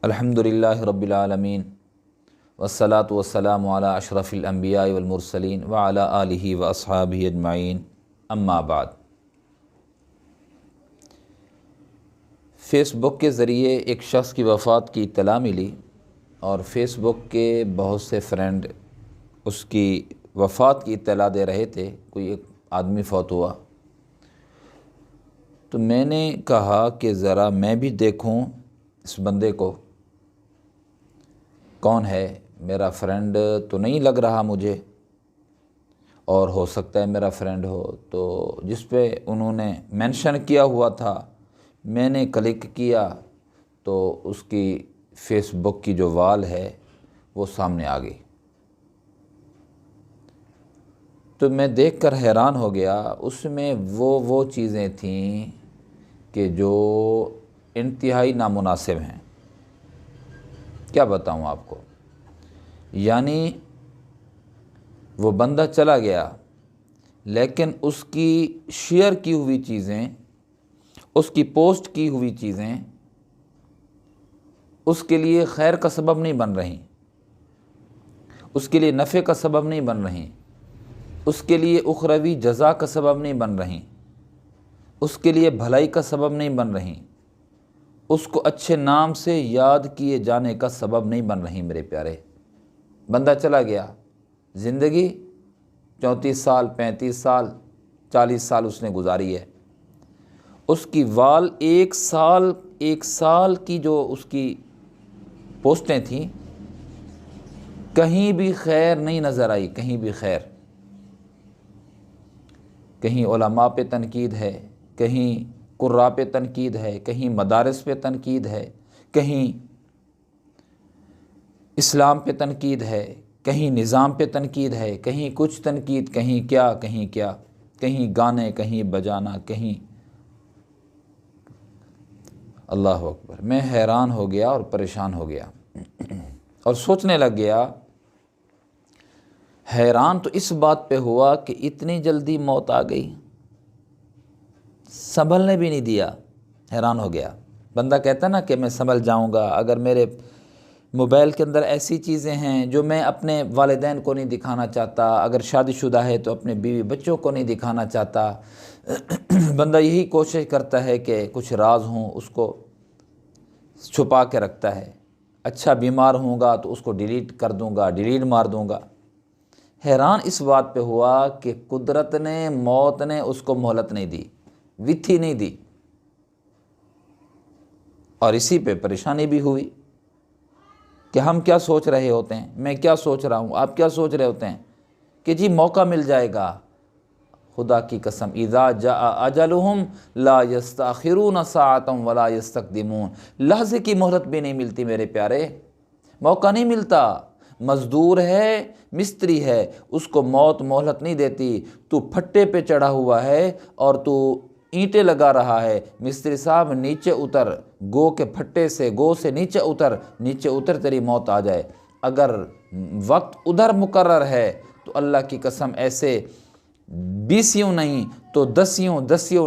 الحمدللہ رب العالمین والصلاة والسلام علی اشرف الانبیاء والمرسلین وعلی آلہ واصحابہ اجمعین، اما بعد۔ فیس بک کے ذریعے ایک شخص کی وفات کی اطلاع ملی اور فیس بک کے بہت سے فرینڈ اس کی وفات کی اطلاع دے رہے تھے۔ کوئی ایک آدمی فوت ہوا تو میں نے کہا کہ ذرا میں بھی دیکھوں اس بندے کو، کون ہے؟ میرا فرینڈ تو نہیں لگ رہا مجھے، اور ہو سکتا ہے میرا فرینڈ ہو۔ تو جس پہ انہوں نے مینشن کیا ہوا تھا میں نے کلک کیا تو اس کی فیس بک کی جو وال ہے وہ سامنے آ گئی۔ تو میں دیکھ کر حیران ہو گیا۔ اس میں وہ چیزیں تھیں کہ جو انتہائی نامناسب ہیں۔ کیا بتاؤں آپ کو؟ یعنی وہ بندہ چلا گیا لیکن اس کی شیئر کی ہوئی چیزیں، اس کی پوسٹ کی ہوئی چیزیں اس کے لیے خیر کا سبب نہیں بن رہی، اس کے لیے نفع کا سبب نہیں بن رہی، اس کے لیے اخروی جزا کا سبب نہیں بن رہی، اس کے لیے بھلائی کا سبب نہیں بن رہی، اس کو اچھے نام سے یاد کیے جانے کا سبب نہیں بن رہی۔ میرے پیارے، بندہ چلا گیا، زندگی 34 سال 35 سال 40 سال اس نے گزاری ہے۔ اس کی وال ایک سال کی جو اس کی پوسٹیں تھیں، کہیں بھی خیر نہیں نظر آئی، کہیں بھی خیر۔ کہیں علماء پہ تنقید ہے، کہیں قراء پہ تنقید ہے، کہیں مدارس پہ تنقید ہے، کہیں اسلام پہ تنقید ہے، کہیں نظام پہ تنقید ہے، کہیں کچھ تنقید، کہیں کیا، کہیں گانے، کہیں بجانا، کہیں۔ اللہ اکبر! میں حیران ہو گیا اور پریشان ہو گیا اور سوچنے لگ گیا۔ حیران تو اس بات پہ ہوا کہ اتنی جلدی موت آ گئی، سنبھلنے بھی نہیں دیا۔ حیران ہو گیا۔ بندہ کہتا نا کہ میں سنبھل جاؤں گا، اگر میرے موبائل کے اندر ایسی چیزیں ہیں جو میں اپنے والدین کو نہیں دکھانا چاہتا، اگر شادی شدہ ہے تو اپنے بیوی بچوں کو نہیں دکھانا چاہتا، بندہ یہی کوشش کرتا ہے کہ کچھ راز ہوں اس کو چھپا کے رکھتا ہے۔ اچھا بیمار ہوں گا تو اس کو ڈیلیٹ کر دوں گا، ڈیلیٹ مار دوں گا۔ حیران اس بات پہ ہوا کہ قدرت نے، موت نے اس کو مہلت نہیں دی، وتھی نہیں دی، اور اسی پہ پریشانی بھی ہوئی کہ ہم کیا سوچ رہے ہوتے ہیں، میں کیا سوچ رہا ہوں، آپ کیا سوچ رہے ہوتے ہیں کہ جی موقع مل جائے گا۔ خدا کی قسم، اذا جاء اجلہم لا یستاخرون ساعۃ ولا یستقدمون، لحظے کی مہلت بھی نہیں ملتی میرے پیارے، موقع نہیں ملتا۔ مزدور ہے، مستری ہے، اس کو موت مہلت نہیں دیتی۔ تو پھٹے پہ چڑھا ہوا ہے اور تو اینٹیں لگا رہا ہے، مستری صاحب نیچے اتر، گو کے پھٹے سے، گو سے نیچے اتر تیری موت آ جائے۔ اگر وقت ادھر مقرر ہے تو اللہ کی قسم ایسے 20 نہیں تو 10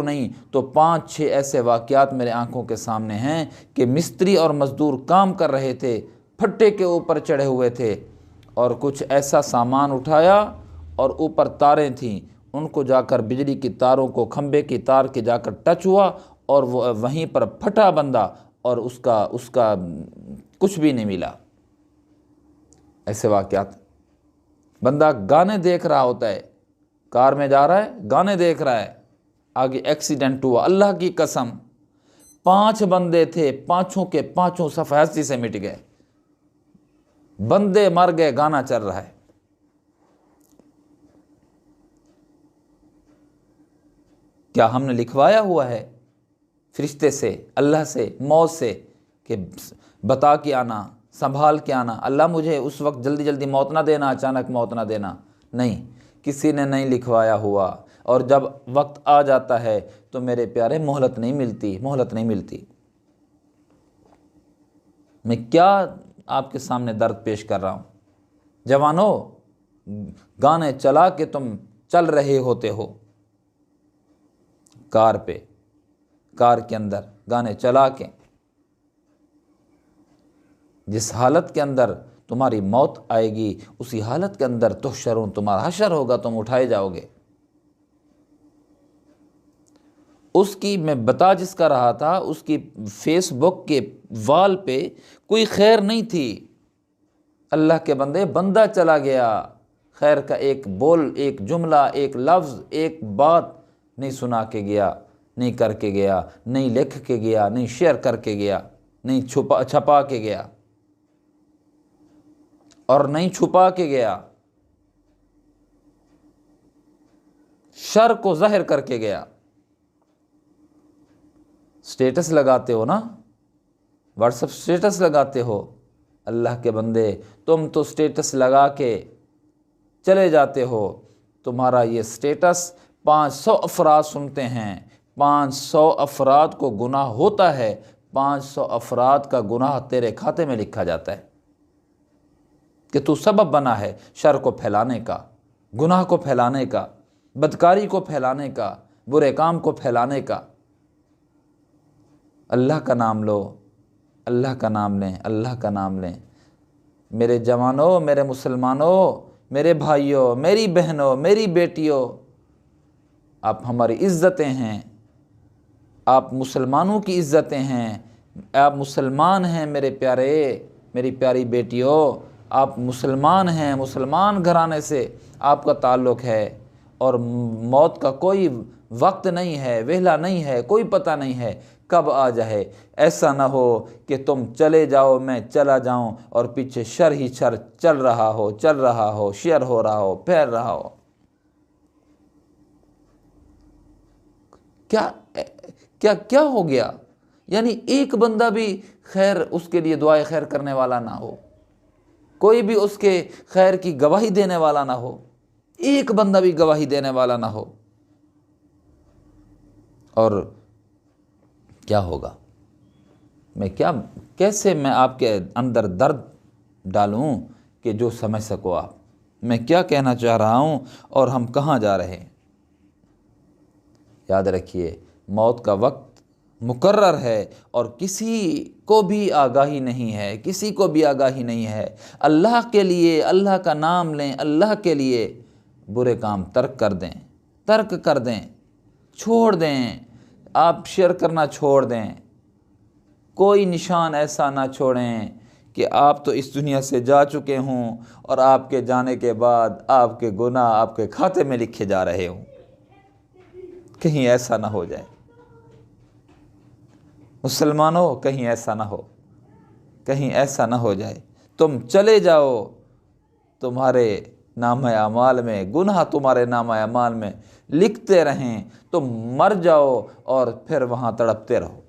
نہیں تو 5-6 ایسے واقعات میرے آنکھوں کے سامنے ہیں کہ مستری اور مزدور کام کر رہے تھے، پھٹے کے اوپر چڑھے ہوئے تھے، اور کچھ ایسا سامان اٹھایا اور اوپر تاریں تھیں، ان کو جا کر بجلی کی تاروں کو، کھمبے کی تار کے جا کر ٹچ ہوا اور وہ وہیں پر پھٹا بندہ، اور اس کا کچھ بھی نہیں ملا۔ ایسے واقعات۔ بندہ گانے دیکھ رہا ہوتا ہے، کار میں جا رہا ہے، گانے دیکھ رہا ہے، آگے ایکسیڈنٹ ہوا۔ اللہ کی قسم 5 بندے تھے، 5 کے 5 صفحتی سے مٹ گئے، بندے مر گئے، گانا چل رہا ہے۔ کیا ہم نے لکھوایا ہوا ہے فرشتے سے، اللہ سے، موت سے کہ بتا کے آنا، سنبھال کے آنا، اللہ مجھے اس وقت جلدی موت نہ دینا، اچانک موت نہ دینا؟ نہیں، کسی نے نہیں لکھوایا ہوا۔ اور جب وقت آ جاتا ہے تو میرے پیارے مہلت نہیں ملتی۔ میں کیا آپ کے سامنے درد پیش کر رہا ہوں؟ جوانو، گانے چلا کے تم چل رہے ہوتے ہو، کار کے اندر گانے چلا کے، جس حالت کے اندر تمہاری موت آئے گی اسی حالت کے اندر تحشرون، تمہارا حشر ہوگا، تم اٹھائے جاؤ گے۔ اس کی میں بتا جس کا رہا تھا، اس کی فیس بک کے وال پہ کوئی خیر نہیں تھی۔ اللہ کے بندے، بندہ چلا گیا، خیر کا ایک بول، ایک جملہ، ایک لفظ، ایک بات نہیں سنا کے گیا، نہیں کر کے گیا، نہیں لکھ کے گیا، نہیں شیئر کر کے گیا، نہیں چھپا کے گیا اور نہیں چھپا کے گیا، شر کو ظاہر کر کے گیا۔ سٹیٹس لگاتے ہو نا، واٹس اپ سٹیٹس لگاتے ہو، اللہ کے بندے تم تو سٹیٹس لگا کے چلے جاتے ہو، تمہارا یہ سٹیٹس 500 افراد سنتے ہیں، 500 افراد کو گناہ ہوتا ہے، 500 افراد کا گناہ تیرے کھاتے میں لکھا جاتا ہے کہ تو سبب بنا ہے شر کو پھیلانے کا، گناہ کو پھیلانے کا، بدکاری کو پھیلانے کا، برے کام کو پھیلانے کا۔ اللہ کا نام لو، اللہ کا نام لیں، اللہ کا نام لیں۔ میرے جوانوں، میرے مسلمانوں، میرے بھائیوں، میری بہنوں، میری بیٹیوں، آپ ہماری عزتیں ہیں، آپ مسلمانوں کی عزتیں ہیں، آپ مسلمان ہیں میرے پیارے، میری پیاری بیٹیوں، آپ مسلمان ہیں، مسلمان گھرانے سے آپ کا تعلق ہے، اور موت کا کوئی وقت نہیں ہے، ویلا نہیں ہے، کوئی پتہ نہیں ہے کب آ جائے۔ ایسا نہ ہو کہ تم چلے جاؤ، میں چلا جاؤں اور پیچھے شر ہی شر چل رہا ہو، شیئر ہو رہا ہو، پھیل رہا ہو۔ کیا ہو گیا؟ یعنی ایک بندہ بھی خیر اس کے لیے دعائے خیر کرنے والا نہ ہو، کوئی بھی اس کے خیر کی گواہی دینے والا نہ ہو، ایک بندہ بھی گواہی دینے والا نہ ہو، اور کیا ہوگا؟ کیسے میں آپ کے اندر درد ڈالوں کہ جو سمجھ سکو آپ میں کیا کہنا چاہ رہا ہوں اور ہم کہاں جا رہے ہیں۔ یاد رکھیے، موت کا وقت مقرر ہے اور کسی کو بھی آگاہی نہیں ہے، کسی کو بھی آگاہی نہیں ہے۔ اللہ کے لیے اللہ کا نام لیں، اللہ کے لیے برے کام ترک کر دیں، چھوڑ دیں، آپ شیئر کرنا چھوڑ دیں، کوئی نشان ایسا نہ چھوڑیں کہ آپ تو اس دنیا سے جا چکے ہوں اور آپ کے جانے کے بعد آپ کے گناہ آپ کے کھاتے میں لکھے جا رہے ہوں، کہیں ایسا نہ ہو جائے۔ مسلمانوں، کہیں ایسا نہ ہو، کہیں ایسا نہ ہو جائے۔ تم چلے جاؤ، تمہارے نامہ اعمال میں گناہ تمہارے نامہ اعمال میں لکھتے رہیں، تم مر جاؤ اور پھر وہاں تڑپتے رہو،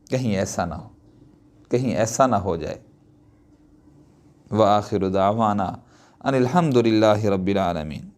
کہیں ایسا نہ ہو، کہیں ایسا نہ ہو جائے۔ وآخر دعوانا ان الحمد للہ رب العالمین۔